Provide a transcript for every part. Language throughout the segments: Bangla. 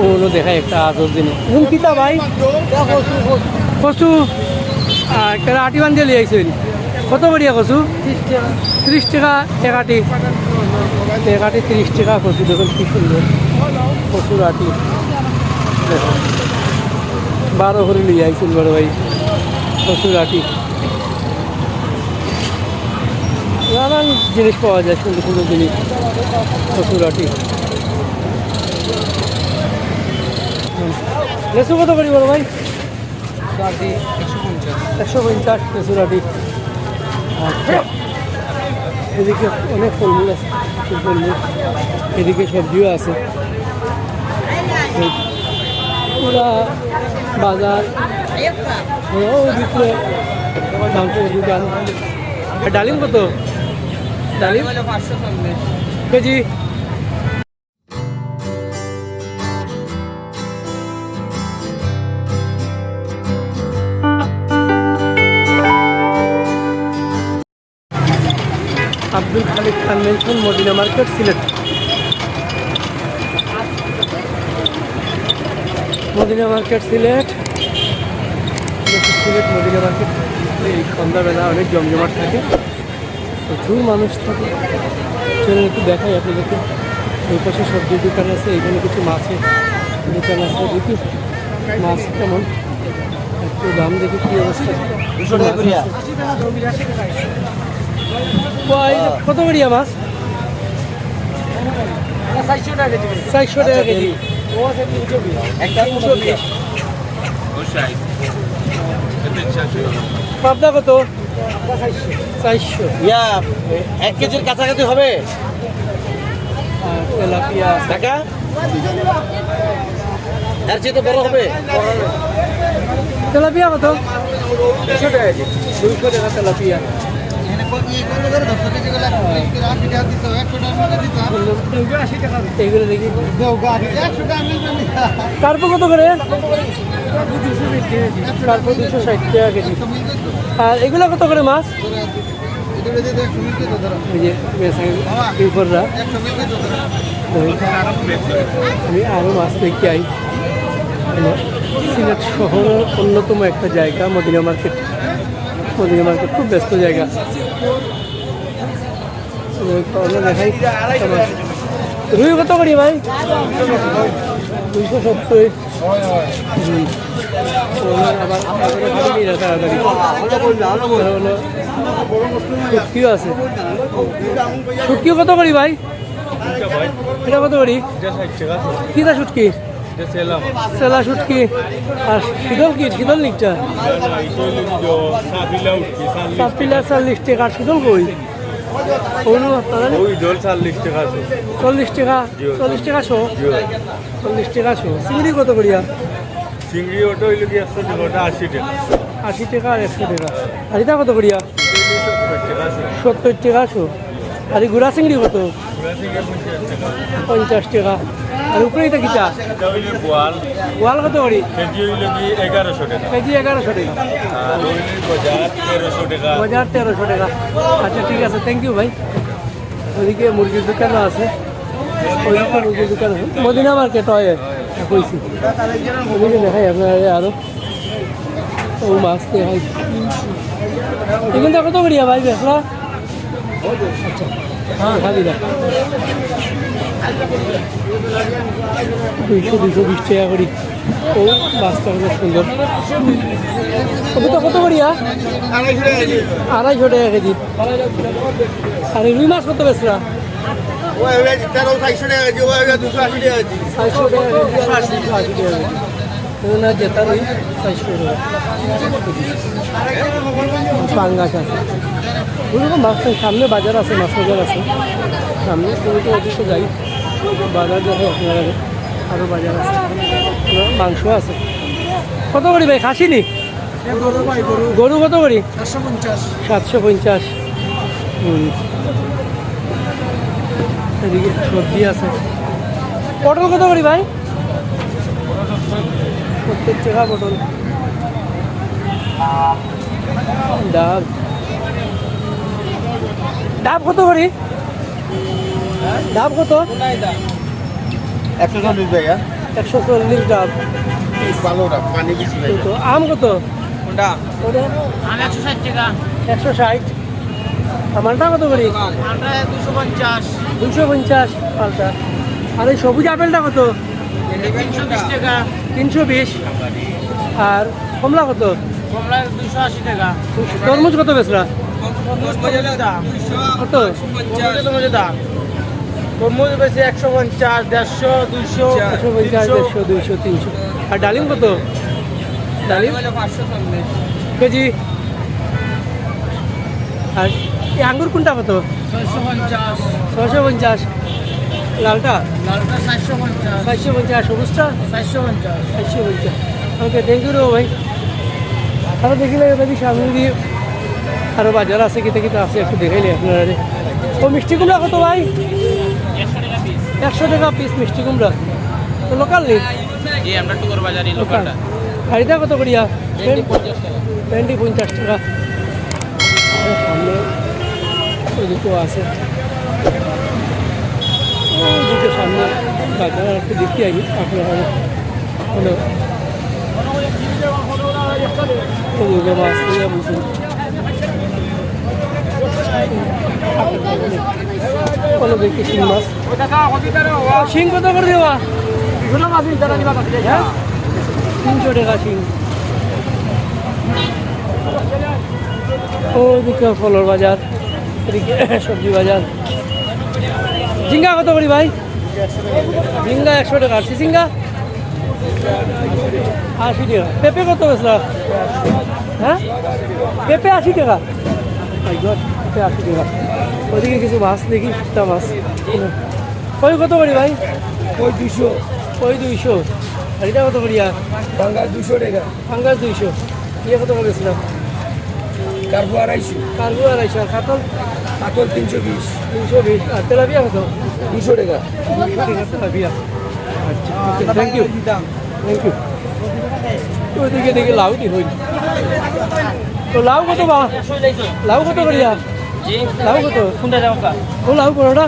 ওগুলো দেখায় একটা আজব জিনিস কিতা ভাই কচু একটা আটি বান্ধে লিয়ে আইসেন কত করিয়া কচু 30 টাকা এক আটি 30 টাকা কচু দেখুন কি সুন্দর কচুর আটি 12 করে লিয়ে আইসেন বড় ভাই কচুর আটি নানান জিনিস পাওয়া যায় সুন্দর সুন্দর জিনিস কচুর আটি লেসু কত করি বড় ভাই 150 লেসুর আটি আচ্ছা এদিকে অনেক ফলমূল আছে ফলমূল এদিকে সবজিও আছে পুরা বাজার ভিতরে মাংসের দোকান ডালিম কত ডালিম 540 KG Abdul Khalik convention Madina market Sylhet Madina market Sylhet Madina market এই সন্ধ্যাবেলা অনেক জমজমাট থাকে প্রচুর মানুষ থাকে চলুন একটু দেখাই আপনাদেরকে এই পাশে সবজির দোকান আছে এখানে কিছু মাছের দোকান আছে দেখি মাছ কেমন একটু দাম দেখি কী অবস্থা কত করিয়া মাছ 400 টাকা কেজি পাবদা কত 400 1 কেজির কাছাকাছি হবে তেলাপিয়া টাকা এর চেয়ে তো বড় হবে তেলাপিয়া কত 200 টাকা কেজি 200 টাকা তেলাপিয়া এইগুলো দেখি তারপর কত করে তারপর 260 টাকা কেজি আর এগুলো কত করে মাছ আমি আরও মাছ দেখতে আই সিলেট শহরের অন্যতম একটা জায়গা মদিনা মার্কেট খুব ব্যস্ত জায়গা দেখাই রুই কত করি ভাই 270 আবার তাড়াতাড়ি শুটকিও আছে শুটকিও কত করি ভাই এটা কত করি কিটা শুটকি সেলা শুটকি আর শীতল নিকটা সাপিলা 40 টাকা শীতল কই চল্লিশ টাকা শো চিংড়ি কত করিয়া চিংড়ি ওটা হইল কি 80 টাকা আর 100 টাকা আর এটা কত করিয়া 70 টাকা শো আর গুড়া চিংড়ি কত 50 টাকা আর উপরে এটা কিটা গোয়াল কত করি কেজি হইল কি 1100 টাকা কেজি 1100 টাকা আর বাজার 1300 টাকা আচ্ছা ঠিক আছে থ্যাংক ইউ ভাই ওদিকে মুরগির দোকানও আছে ওইদিকে মুরগির দোকান মদিনা মার্কেট হয় কইছি ওদিকে দেখাই আপনার আরও ও মাছ দেখাই এখানটা কত করিয়া ভাই বেসরা আচ্ছা হ্যাঁ খাবি না 220 টাকা করি ও মাছটা খুব সুন্দর কত কত করিয়া 250 টাকা কেজি আর রুই মাছ কত বেসরা 480 টাকা কেজি 280 টাকা কেজি 400 টাকা কেজি 280 টাকা কেজি না যেটা রুই 400 টাকা পাঙ্গাস আছে ওরকম মাছ সামনে বাজার আছে মাছ বাজার আছে সামনে তুমি তো অবশ্যই যাই বাজার দেখে আপনারা আরও বাজার আছে মাংস আছে কত করি ভাই খাসি নি গরু কত করি 750 এদিকে সবজি আছে পটল কত করি ভাই 70 টাকা পটল ডাব ডাব কত করি ডাব কত 140 টাকা 140 গ্রাম। ভালোটা পানি বেশি নাই তো আম কত? কোনটা ওটা আম 160 টাকা 160। আমারটা কত করি? আমরা 250 250 পাল্টা। আর এই সবুজ আপেলটা কত? 320 টাকা 320। আর কমলা কত? কমলা 280 টাকা তরমুজ কত বেচরা? তরমুজ মজা দাম কত? মজা দাম তরমুজ বেশি 150 150 200 150, 150, 200, 300। আর ডালিম কত? ডালিম 540 কেজি। আর এই আঙ্গুর কোনটা কত? 650 650। লালটা লালটা 450 450। সবুজটা 450 450। ওকে, থ্যাংক ইউ ভাই। আরও দেখিলে দেখি সামনে দিয়ে আরও বাজার আছে, কিতে কিতে আছে একটু দেখাইলে আপনারা। ও মিষ্টি কুমড়া কত ভাই? 100 টাকা পিস মিষ্টি কুমড়া। তো লোকাল নেই? এই আমরা টুকর বাজারি লোকালটা হাড়িটা কত করিয়া? 50 টাকা 50 টাকা। সামনে ওইদিকেও আছে, ওইদিকে সামনে বাজার আর একটু দেখতে আইনি আপনারা। হলো ওইদিকে মাছ দিয়ে বুঝুন। কোনো দেখি শিং মাছ। শিং কত করে দেওয়া? 300 টাকা শিং। ওইদিকে ফলের বাজার, এদিকে সবজি বাজার। ঝিঙ্গা কত করি ভাই? ঝিঙ্গা 100 টাকা। আর চিচিঙ্গা 80 টাকা। পেঁপে কত বেচলা? হ্যাঁ, পেঁপে 80 টাকা। মাই গড, পেঁপে 80 টাকা। ওইদিকে কিছু মাছ দেখি, একটা মাছ। কই কত করি ভাই? ওই 200 ওই 200। আর এটা কত করিয়া? টাকা 200 টাকা পাঙ্গাস 200। ইয়ে কত করেছিলাম? কার্পু 250 কার্গো 250। আর কাতল কাতল 320 320। আর তেলাপিয়া কত? 200 টাকা 200 টাকা তেলাপিয়া। আচ্ছা, ওকে, থ্যাংক ইউ থ্যাংক ইউ। ওইদিকে দেখি লাউ কি হইল। তো লাউ কত বা? লাউ কত করিয়া? লাউ কত? কোনটা দাও কা ও লাউ কোনটা?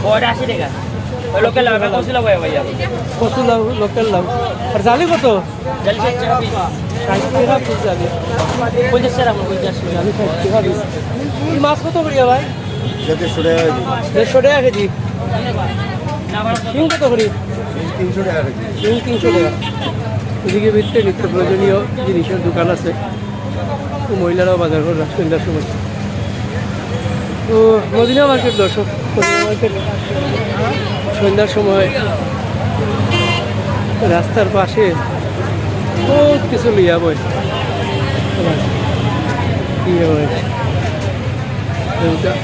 ওটা 80 টাকা ওই লোকাল লাগা কইছিল ভাইয়া কত লাউ? লোকাল লাউ। আর জালি কত? জলদি 60 টাকা পিস 60 টাকা পিস জালি। 50 টাকা 50 জালি 60 টাকা পিস। এই মাছ কত করিয়া ভাই? যাতে সরে 150 টাকা কেজি। শিং কত করি? 300 টাকা শিং 300 টাকা। ওদিকে ভিতরে নিত্য প্রয়োজনীয় জিনিসের দোকান আছে। তো মহিলারাও বাজার করে সন্ধ্যার সময়। তো মদিনা মার্কেট দর্শক, মদিনা মার্কেট সন্ধ্যার সময় রাস্তার পাশে বহুত কিছু লইয়া বই।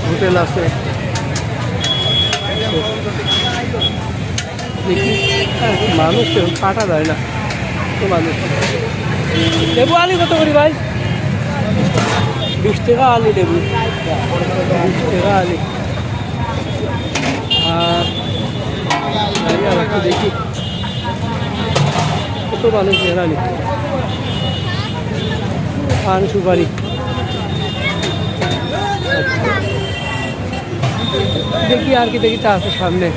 হোটেল আছে দেখি। মানুষ কাটা যায় না তো মানুষ। লেবু আলু কত করি ভাই? 20 টাকা আলু লেবু, 20 টাকা আলু। আর একটু দেখি কত মানুষ বেড়ালি। পান সুপারি দেখি, আর কি দেখি তা আছে সামনে।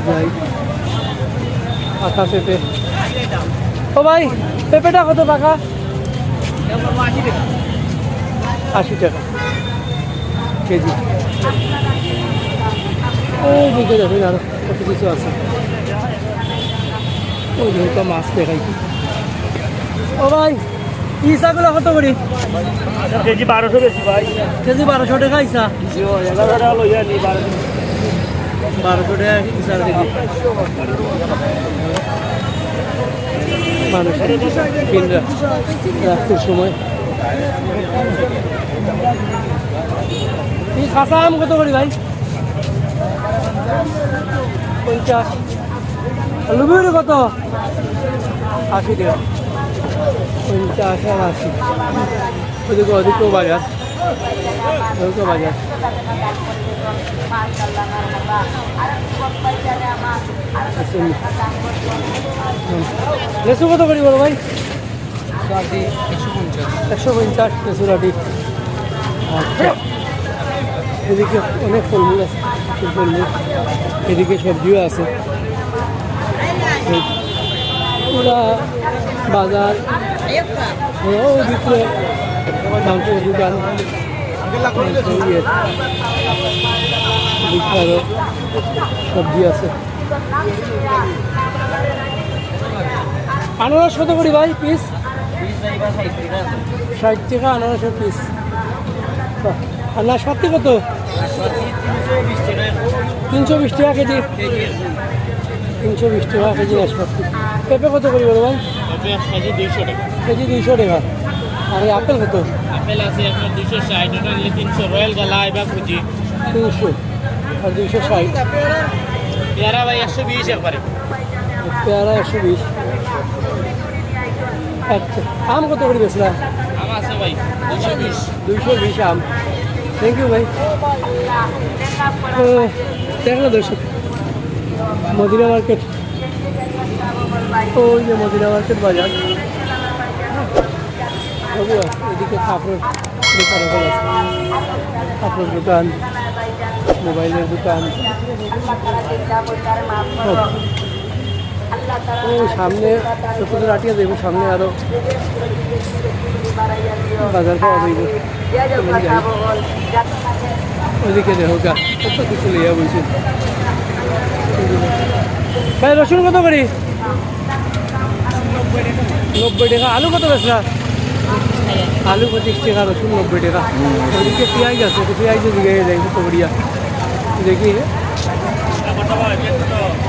যাই। আতা পেঁপে। ও ভাই, পেঁপেটা কত টাকা? 80 টাকা কেজি। ওই দিকে দেখুন আরো কত কিছু আছে। ওই দিকে মাছ দেখাই। ও ভাই, ইসাগুলো কত করি? কেজি 1200 বেশি ভাই। কেজি 1200 টাকা ইসা। 11 টাকা লইয়া নি 1200 1200 টাকা ইসার কেজি। মানুষ কিনরা রাত্রের সময়। এই কাঁচা আম কত করি ভাই? 50। লুবিউরি কত? 80 টাকা। 50 আর 80। ওদিকে অধিক বাজার, ওদিকে বাজার। লেসু কত করি বলো ভাই? 150 লেসু লাঠি। আচ্ছা, এদিকে অনেক ফলমূল আছে, ফলমূল। এদিকে সবজিও আছে। পুরা বাজার ওদিকে মাংসের দোকান আরো সবজি আছে। আনারস কত করি ভাই পিস? 60 টাকা আনারসের পিস। আর নাশপাতি কত? 320 টাকা কেজি। 320 টাকা কেজি নাশপাতি। পেঁপে কত করি বলো ভাই? কেজি 200 টাকা। কেজি 200 টাকা। আর এই আপেল কত? আপেল আছে আপনার 260, ওটা নিলে 300, রয়্যাল গালা এবার ফুজি 300 আর 260। পেয়ারা ভাই 120 একবারে। পেয়ারা 120। আচ্ছা, আম কত করে বেচলা? আম আছে ভাই 220। 220 আম। থ্যাংক ইউ ভাই। দেখলো দর্শক মদিনা মার্কেট, ওই যে মদিনা মার্কেট বাজার। এদিকে কাপড় দোকান আছে, কাপড় দোকান, মোবাইলের দোকান। ওই সামনে ছোটো আটিয়া দেবো, সামনে আরো বাজার পাওয়া যাইব। ওইদিকে দেখো গা কত কিছু লিয়া বলছি। ভাই রসুন কত করি? 90 টাকা। আলু কত বেচরা? আলু 25 টাকা, রসুন 90 টাকা। ওইদিকে পেঁয়াজ আছে, পেঁয়াজের দিকে যাই কত করিয়া দেখি।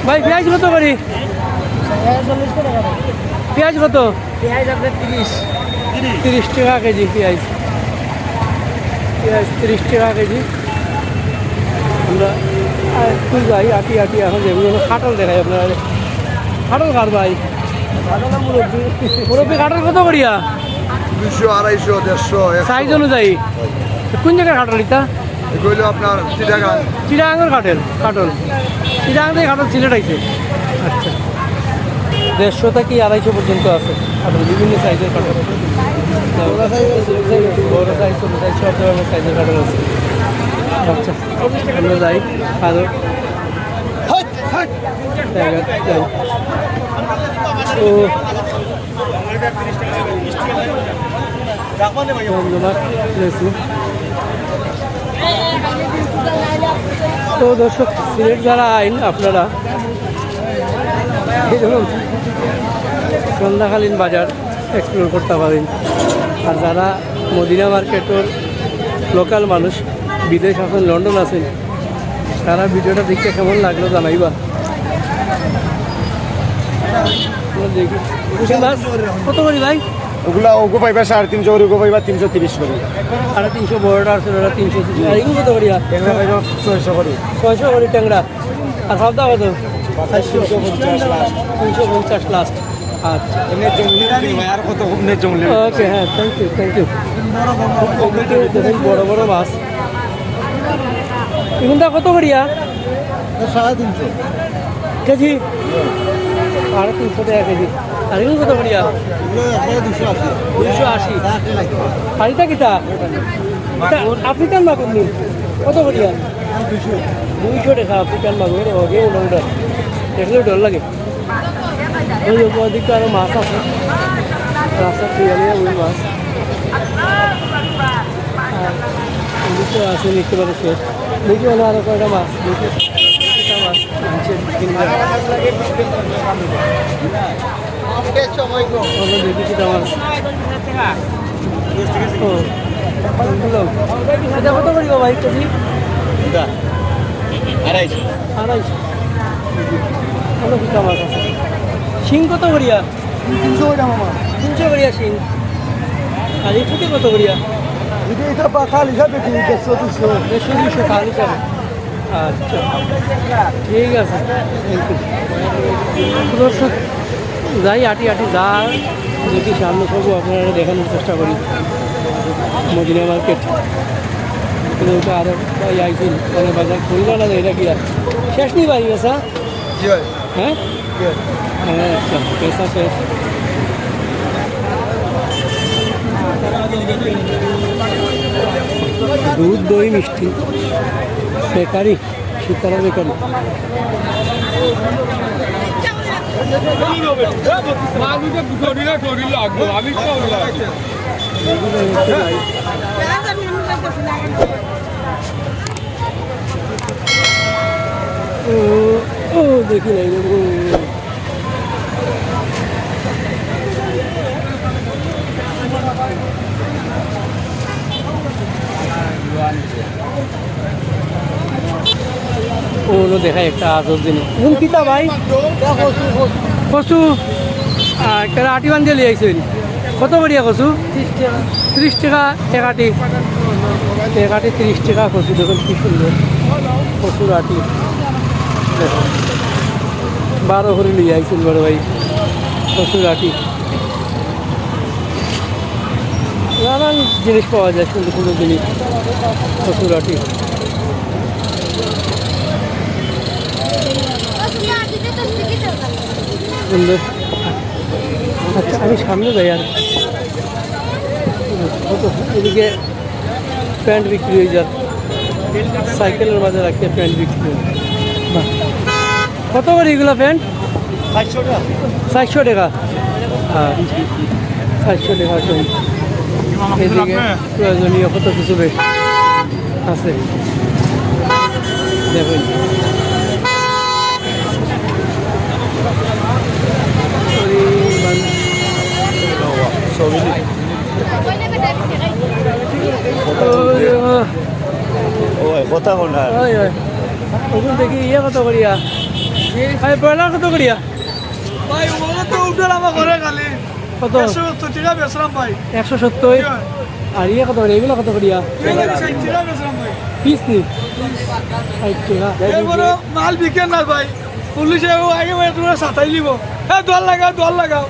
ভাই পেঁয়াজ কত করি? পেঁয়াজ কত? পেঁয়াজ আপনার 30 টাকা কেজি পেঁয়াজ। পেঁয়াজ 30 টাকা কেজি। আমরা একটু যাই আটি এখন যেগুলো কাঁঠাল দেখাই আপনার। কাঁঠাল কার ভাই? মুরব্বী কাঁঠাল কত করিয়া? 200, 250, 150, সাইজ অনুযায়ী। কোন জায়গায় কাঁঠাল এটা? এগুলো আপনার চিটাগাং। চিটাগাঙের কাঁঠাল। চিটাগাং থেকে কাঁঠাল সিলেট আইছে। আচ্ছা, 150 থেকে 250 পর্যন্ত আছে কাঁঠাল, বিভিন্ন সাইজের কাঁঠাল। বড় সাইজ, ছোটো সাইজ, সব ধরনের সাইজের কাঁঠাল আছে। আচ্ছা, আমরা যাই আরো জায়গা যাই। ও তো দর্শক, সিলেট যারা আইন আপনারা এরকম সন্ধ্যাকালীন বাজার এক্সপ্লোর করতে পারেন। আর যারা মদিনা মার্কেটের লোকাল মানুষ, বিদেশ আছেন, লন্ডন আছেন, তারা ভিডিওটা দেখতে কেমন লাগলো জানাইবা। দেখি মাছ কত করি ভাই? ওগুলা ওগো পাইবা 350 করে, ওগো পাইবা 330 করে। 350 বড়টা আছে, ওটা 330। আর এগুলো কত করি? ট্যাংরা পাইবা 600 করে। 600 করে ট্যাংরা। আর ভাবদা কত? 350 লাস্ট। 350 লাস্ট। আচ্ছা, এমনি জঙ্গলি ভাই, আর কত কমনে জঙ্গলি। ওকে, হ্যাঁ, থ্যাংক ইউ। বড় বড় মাছ। এগুনটা কত করিয়া? 350 কেজি। 350 টাকা কেজি। আর এগুলো কত করিয়া? 280। হাড়িটা কিতা? আফ্রিকান মাগুর নিন কত করিয়া? 200 টাকা আফ্রিকান মাগুর। ওকে, ওটা দেখলেও ডর লাগে। ওই ওদিকে আরো মাছ আছে, রাস্তা পিয়ালিয়া ওই মাছ। এদিকে আছে দেখতে পারে শেষ। দেখি হলো আরো কয়টা মাছ। দেখি মাছ দেখি কিটা মাছ। ও এটা কত করিব ভাই কেজি? 250। ভালো কিটা মাছ আছে। শিং কত করিয়া? 300 করে মামা। 300 করিয়া শিং। আর এই ফুটে কত করিয়া? এটা পাখাল হিসাবে 150, 200। 200 খাল হিসাবে। আচ্ছা, ঠিক আছে, থ্যাংক ইউ। দর্শক যাই আটি যা দেখি সামনে সব আপনারা দেখানোর চেষ্টা করি। মদিনা মার্কেট ওটা আরো আইছিল মানে বাজার খুলবে না, এটা কি আর শেষ নেই বাড়ি বেসা? জি ভাই। হ্যাঁ, আচ্ছা, পেশা শেষ। দুধ, দই, মিষ্টি, বেকারি, সীতারা বেকারি। ও দেখি নাই রে। ওগুলো দেখায় একটা আজব জিনিস। কোন কিতা ভাই? কচু একটা আটি বান্ধে লিয়ে আইসেন। কত করিয়া কচু? 30 টাকা এক আটি। এক আটি 30 টাকা কচু, দেখুন কি সুন্দর কচুর আটি। 12 করে লিয়ে আইসেন বড় ভাই কচুর আটি। নানান জিনিস পাওয়া যায়, সুন্দর সুন্দর জিনিস কচুর আটি। সুন্দর। আচ্ছা আমি সামনে যাই আর এদিকে প্যান্ট বিক্রি হয়ে যাক, সাইকেলের মাঝে রাখতে প্যান্ট বিক্রি হয়। বাহ, কত করে এগুলো প্যান্ট? 400 টাকা। হ্যাঁ 400 টাকা। এদিকে প্রয়োজনীয় কত কিছু বেশ আছে দেখুন। কথা কোনটা? ওখান থেকে ইয়ে কত করিয়া? ব্রয়লার কত করিয়া? ভাই ওগুলো তো উঠল আমার ঘরে খালি কত? 170 টাকা বেচলাম ভাই। 170। আর ইয়ে কত করিয়া? এগুলো কত করিয়া? 60 টাকা বেচলাম ভাই। পিস নি 60 টাকা। এবারে মাল বিকেন না ভাই, পুলিশে আগে ভাই তোমরা সাতাই লিব। হ্যাঁ দল লাগাও দল লাগাও।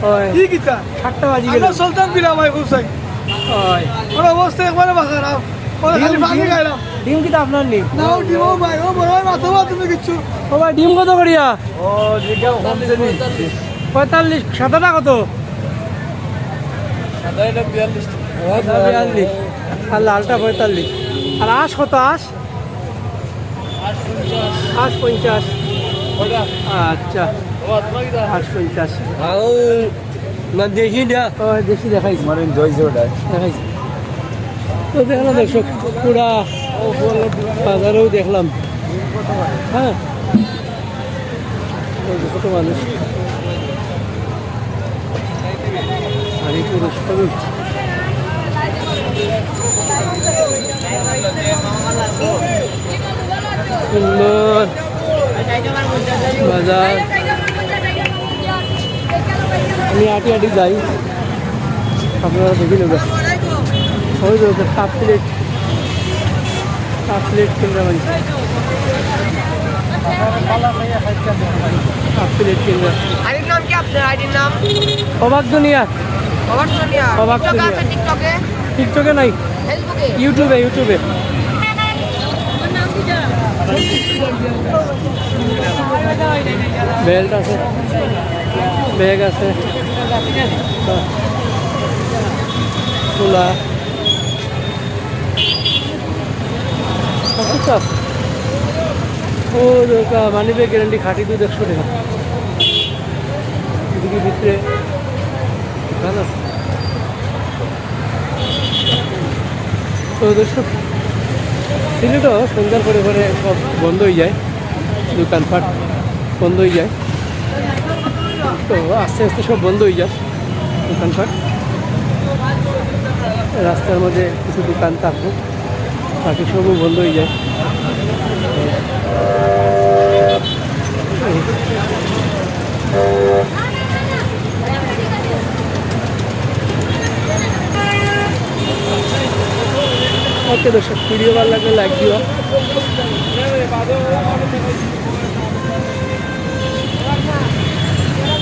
ওই কি কিতা 7টা বাজি গেল। আমরা সুলতান বিরা ভাই খুশাই। ওই ওর অবস্থা একবারে বাখারাপ। ওর খালি পানি খাইলাম। ডিম কিটা আপনার নি? নাও দিব ভাই, ও বড় ভাই মাথা বা তুমি কিচ্ছু। ও ভাই ডিম কত করিয়া? ও জিগাও কমছে নি। 45। সাদাটা কত? 42। আর লালটা 45। আর আঁশ কত? আঁশ 50। আচ্ছা 50। না দেখি না। ও দেশি দেখাইছি, মানে জয়ছে ওটা। দেখাইছি তো দেখলাম দর্শক, পুরা বাজারেও দেখলাম। হ্যাঁ কত মানুষ নারী পুরুষ সবই। সুন্দর বাজার। আমি আটি আটি যাই, আপনারা দেখি নেবেন। ওই তো কাপ প্লেট কিনতে পারি, কাপ প্লেট কিনতে। আইডির নাম কি আপনার? আইডির নাম অবাক দুনিয়া। অবাক দুনিয়া। অবাক টিকটকে দুনিয়া। আছে? টিকটকে, টিকটকে নাই, ফেসবুকে? ইউটিউবে। বেল্ট আছে, ব্যাগ আছে, খোলা ও মানি ব্যাগ গ্যারান্টি খাটি 200 টাকা। এদিকে ভিতরে দোকান আছে। তো দর্শক, সিলেটও সন্ধ্যার পরে পরে সব বন্ধ হয়ে যায়, দোকানপাট বন্ধ হয়ে যায়। তো আস্তে আস্তে সব বন্ধ হয়ে যায় দোকানপাট। রাস্তার মধ্যে কিছু দোকান থাকবো, বাকি সবও বন্ধ হয়ে যায়। ওকে দর্শক, ভিডিও ভালো লাগলে লাইক দিও।